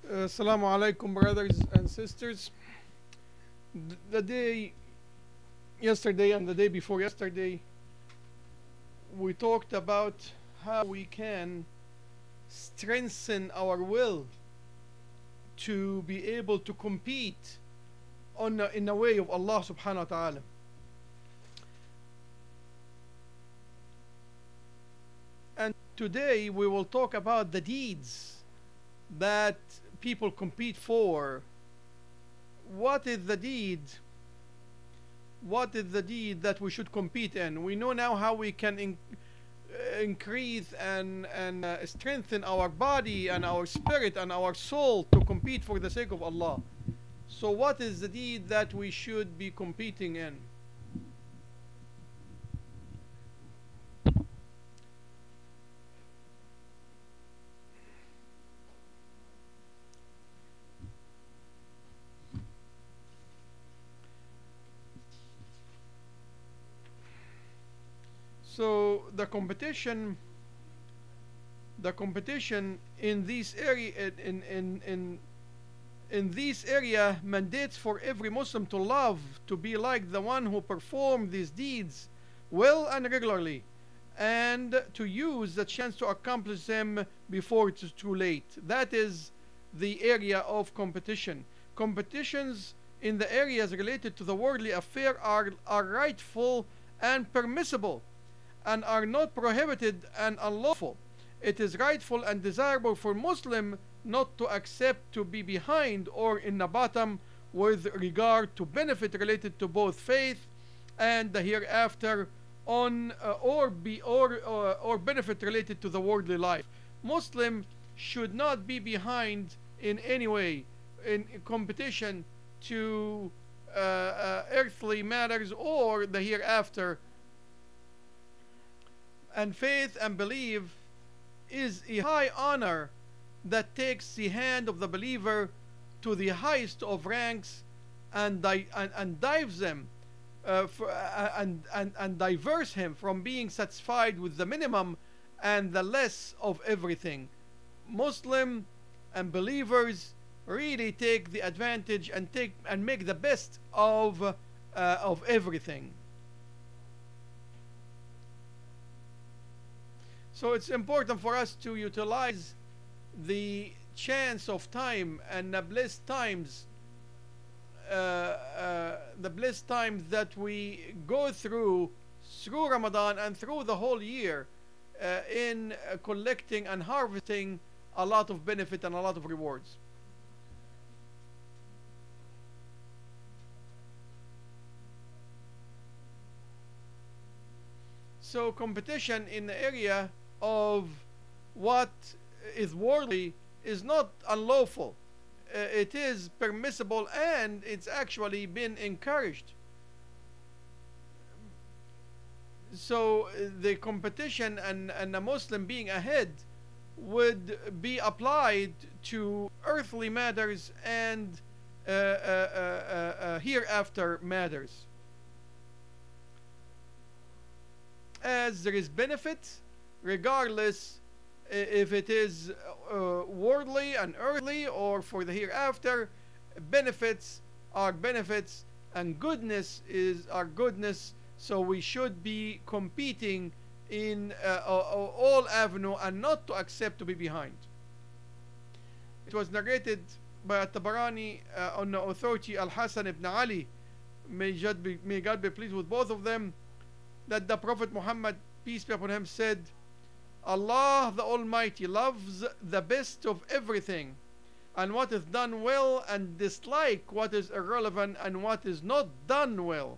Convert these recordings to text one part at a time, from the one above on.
Assalamu alaikum, brothers and sisters. The day yesterday and the day before yesterday, we talked about how we can strengthen our will to be able to compete in the way of Allah subhanahu wa ta'ala. And today we will talk about the deeds that people compete for. What is the deed? What is the deed that we should compete in? We know now how we can increase and strengthen our body and our spirit and our soul to compete for the sake of Allah. So what is the deed that we should be competing in? So the competition in this area in this area mandates for every Muslim to love to be like the one who performed these deeds well and regularly, and to use the chance to accomplish them before it is too late. That is the area of competition. Competitions in the areas related to the worldly affair are rightful and permissible, and are not prohibited and unlawful. It is rightful and desirable for Muslim not to accept to be behind or in the bottom with regard to benefit related to both faith and the hereafter or benefit related to the worldly life. Muslim should not be behind in any way in competition to earthly matters or the hereafter. And faith and belief is a high honor that takes the hand of the believer to the highest of ranks and dives them and diverts him from being satisfied with the minimum and the less of everything. Muslim and believers really take the advantage and make the best of everything. So it's important for us to utilize the chance of time and the blessed times that we go through Ramadan and through the whole year in collecting and harvesting a lot of benefit and a lot of rewards. So competition in the area of what is worldly is not unlawful. It is permissible and it's actually been encouraged. So the competition and a Muslim being ahead would be applied to earthly matters and hereafter matters. As there is benefit, regardless if it is worldly and earthly or for the hereafter, benefits are benefits and goodness is our goodness. So we should be competing in all avenue and not to accept to be behind. It was narrated by At-Tabarani on the authority Al-Hasan ibn Ali, may God be pleased with both of them, that the Prophet Muhammad, peace be upon him, said, Allah the Almighty loves the best of everything, and what is done well, and dislike what is irrelevant and what is not done well.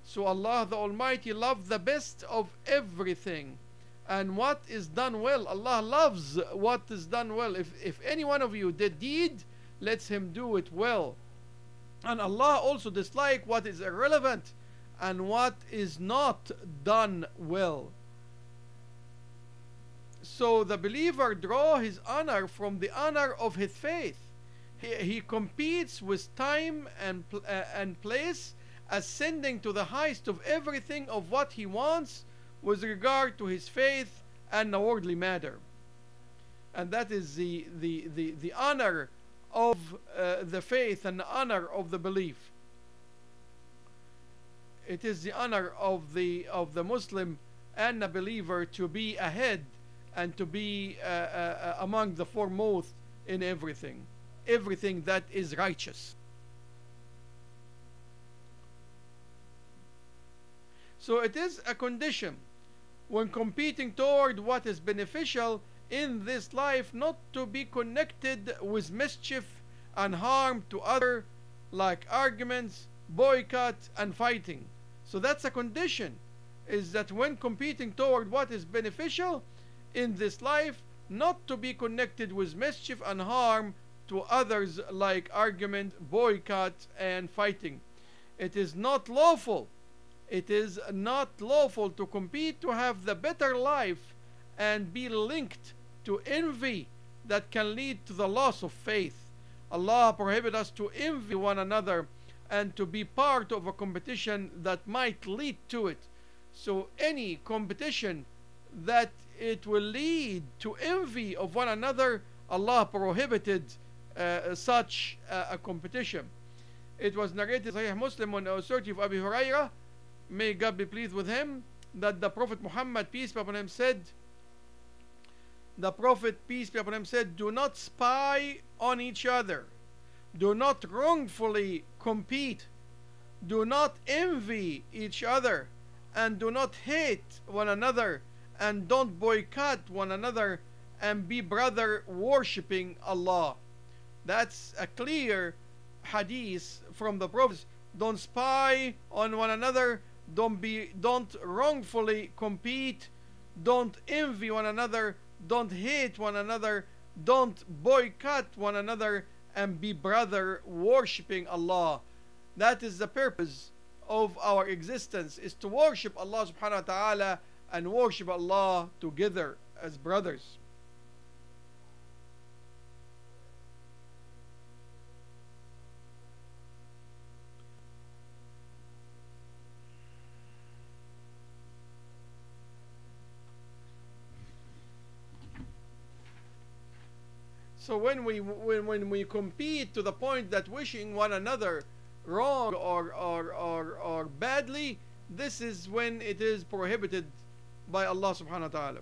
So Allah the Almighty loves the best of everything, and what is done well. Allah loves what is done well. If any one of you did deed, let him do it well. And Allah also dislike what is irrelevant and what is not done well. So the believer draw his honor from the honor of his faith. He competes with time and place, ascending to the highest of everything of what he wants with regard to his faith and the worldly matter. And that is the honor of the faith and the honor of the belief. It is the honor of the Muslim and the believer to be ahead and to be among the foremost in everything that is righteous. So it is a condition when competing toward what is beneficial in this life not to be connected with mischief and harm to others, like arguments, boycott, and fighting. So that's a condition, is that when competing toward what is beneficial in this life, not to be connected with mischief and harm to others, like argument, boycott, and fighting. It is not lawful. It is not lawful to compete to have the better life and be linked to envy that can lead to the loss of faith. Allah prohibits us to envy one another and to be part of a competition that might lead to it. So any competition that it will lead to envy of one another, Allah prohibited such a competition. It was narrated Sahih Muslim on the authority of Abu Hurairah, may God be pleased with him, that the Prophet Muhammad, peace be upon him, said, the Prophet, peace be upon him, said, do not spy on each other, do not wrongfully compete, do not envy each other, and do not hate one another, and don't boycott one another, and be brother worshipping Allah. That's a clear hadith from the Prophet. Don't spy on one another, don't wrongfully compete, don't envy one another, don't hate one another, don't boycott one another, and be brother worshipping Allah. That is the purpose of our existence, is to worship Allah subhanahu wa ta'ala and worship Allah together as brothers. So when we compete to the point that wishing one another wrong or badly, this is when it is prohibited by Allah subhanahu wa ta'ala.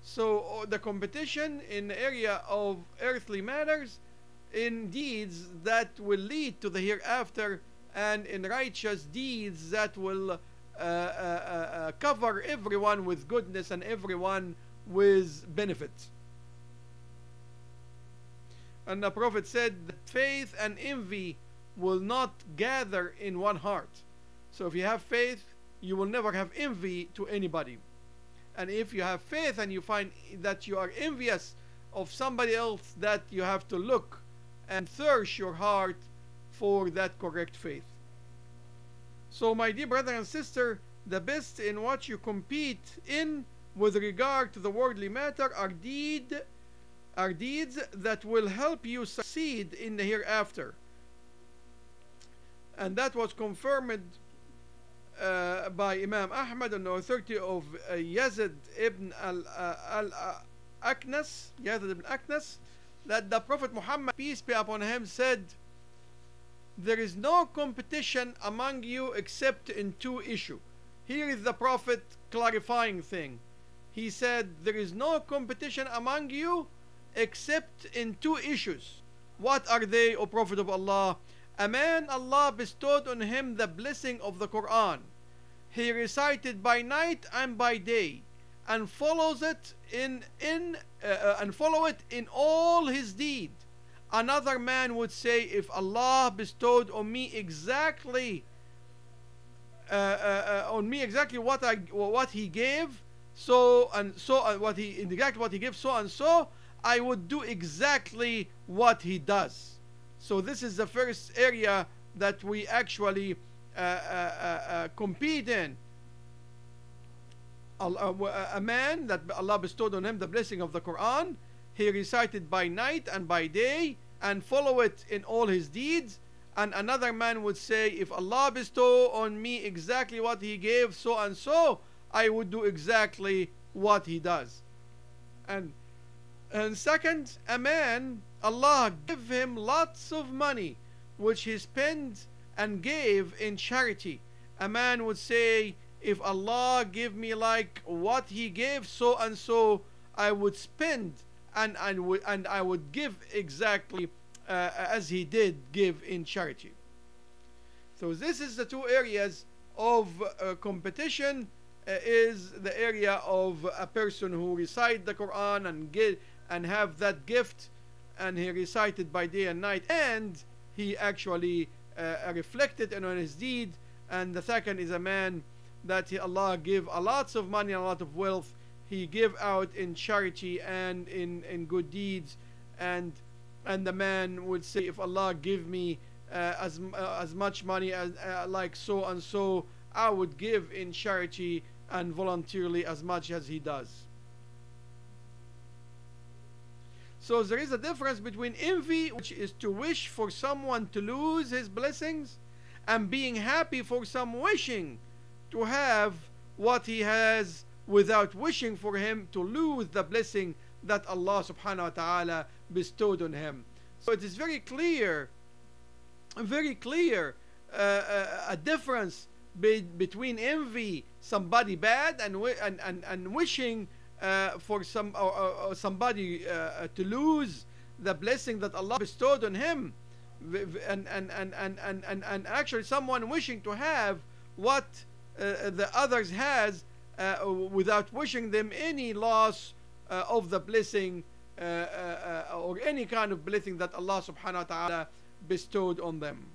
So the competition in the area of earthly matters, in deeds that will lead to the hereafter, and in righteous deeds that will cover everyone with goodness and everyone with benefit. And the Prophet said that faith and envy will not gather in one heart. So if you have faith, you will never have envy to anybody. And if you have faith and you find that you are envious of somebody else, that you have to look and thirst your heart for that correct faith. So my dear brother and sister, the best in what you compete in with regard to the worldly matter are deeds that will help you succeed in the hereafter. And that was confirmed by Imam Ahmad on the authority of Yazid ibn al-Aknas, that the Prophet Muhammad, peace be upon him, said, there is no competition among you except in two issues. Here is the Prophet clarifying thing. He said, there is no competition among you except in two issues. What are they, O Prophet of Allah? A man, Allah bestowed on him the blessing of the Quran. He recited by night and by day, and follows it in all his deed. Another man would say, if Allah bestowed on me exactly what He gave, what He gives, so and so, I would do exactly what He does. So this is the first area that we actually compete in. A man that Allah bestowed on him the blessing of the Quran, he recited by night and by day and follow it in all his deeds. And another man would say, if Allah bestow on me exactly what He gave, so and so, I would do exactly what He does. And And second, a man, Allah give him lots of money, which he spent and gave in charity. A man would say, if Allah give me like what he gave so and so, I would spend and I would give exactly as he did give in charity. So this is the two areas of competition. Is the area of a person who recite the Quran and have that gift, and he recited by day and night, and he actually reflected on his deed. And the second is a man that Allah give a lots of money and a lot of wealth, he give out in charity and in good deeds, and the man would say, if Allah give me as much money as like so and so, I would give in charity and voluntarily as much as he does. So there is a difference between envy, which is to wish for someone to lose his blessings, and being happy for some wishing to have what he has without wishing for him to lose the blessing that Allah subhanahu wa ta'ala bestowed on him. So it is very clear a difference between envy somebody bad and wishing for somebody to lose the blessing that Allah bestowed on him, and actually someone wishing to have what the others has without wishing them any loss of the blessing or any kind of blessing that Allah subhanahu wa ta'ala bestowed on them.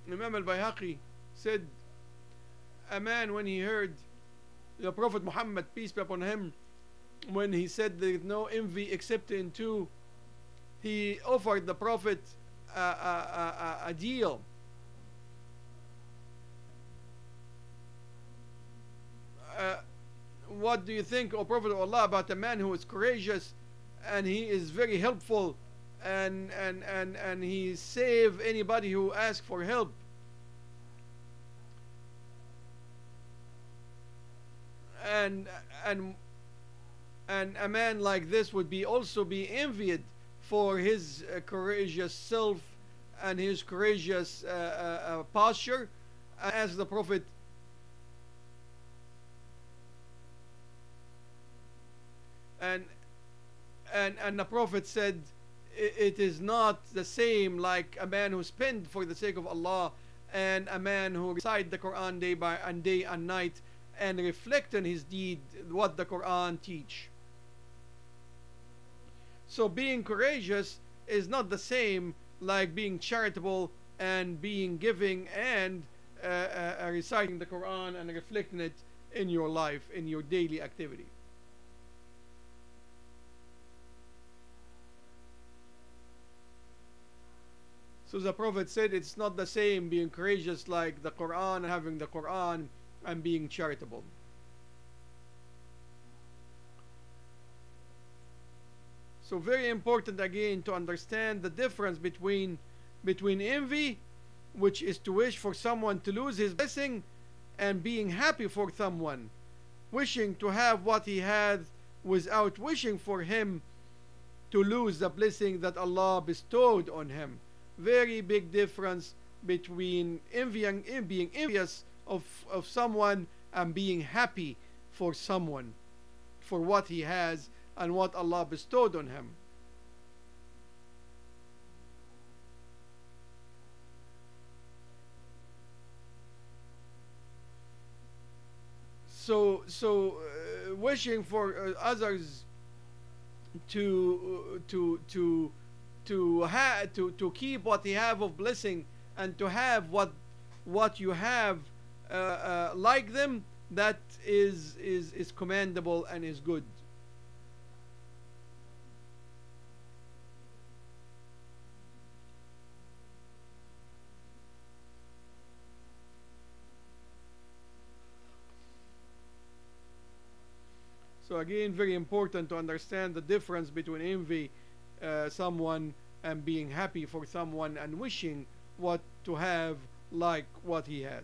Imam al-Bayhaqi said, a man, when he heard the Prophet Muhammad, peace be upon him, when he said there is no envy except in two, he offered the Prophet a deal. What do you think, O Prophet of Allah, about a man who is courageous and he is very helpful and he save anybody who asks for help? And a man like this would be also be envied for his courageous self and his courageous posture, as the Prophet and the Prophet said, it is not the same like a man who spend for the sake of Allah and a man who recite the Quran day and night and reflect on his deed what the Quran teach. So being courageous is not the same like being charitable and being giving and reciting the Quran and reflecting it in your life, in your daily activity. So the Prophet said it's not the same being courageous like the Quran, having the Quran, and being charitable. So very important again to understand the difference between envy, which is to wish for someone to lose his blessing, and being happy for someone, wishing to have what he has without wishing for him to lose the blessing that Allah bestowed on him. Very big difference between envy and being envious of someone and being happy for someone for what he has and what Allah bestowed on him. So wishing for others to keep what they have of blessing and to have what you have like them, that is commendable and is good. So again, very important to understand the difference between envy someone and being happy for someone and wishing what to have like what he has.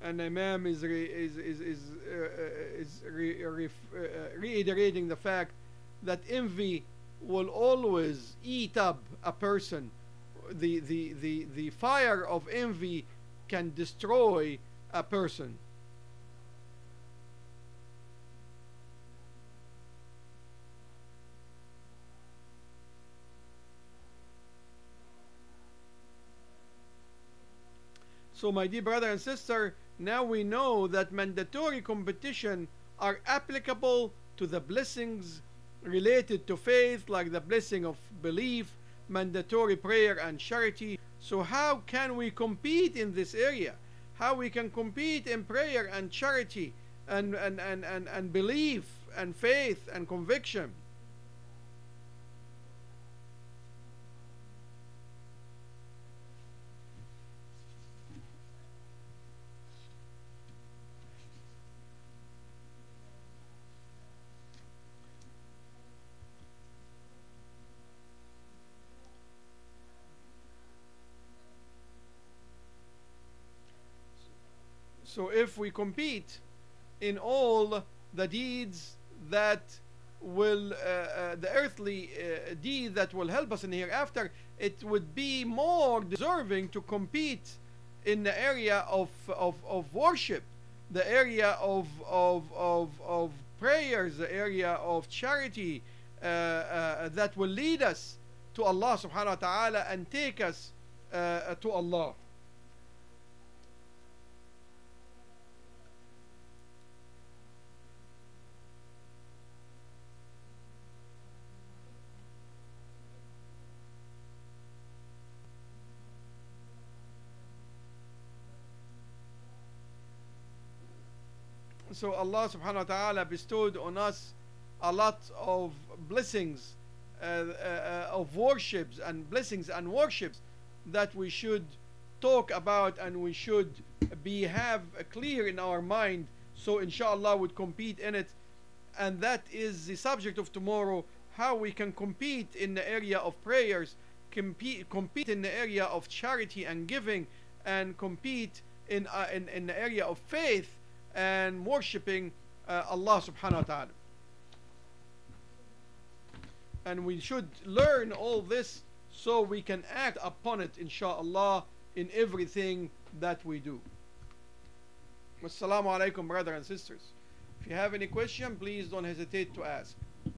And Imam is reiterating the fact that envy will always eat up a person. The fire of envy can destroy a person. So my dear brother and sister, now we know that mandatory competition are applicable to the blessings related to faith, like the blessing of belief, mandatory prayer and charity. So how can we compete in this area? How we can compete in prayer and charity and belief and faith and conviction? So if we compete in all the deeds that will, the earthly deed that will help us in the hereafter, it would be more deserving to compete in the area of worship, the area of prayers, the area of charity that will lead us to Allah subhanahu wa ta'ala and take us to Allah. So Allah subhanahu wa ta'ala bestowed on us a lot of blessings of worships and blessings and worships that we should talk about and we should have clear in our mind, so inshallah would compete in it. And that is the subject of tomorrow, how we can compete in the area of prayers, compete in the area of charity and giving, and compete in the area of faith and worshipping Allah subhanahu wa ta'ala. And we should learn all this so we can act upon it inshallah in everything that we do. Wassalamu alaikum, brothers and sisters. If you have any question, please don't hesitate to ask.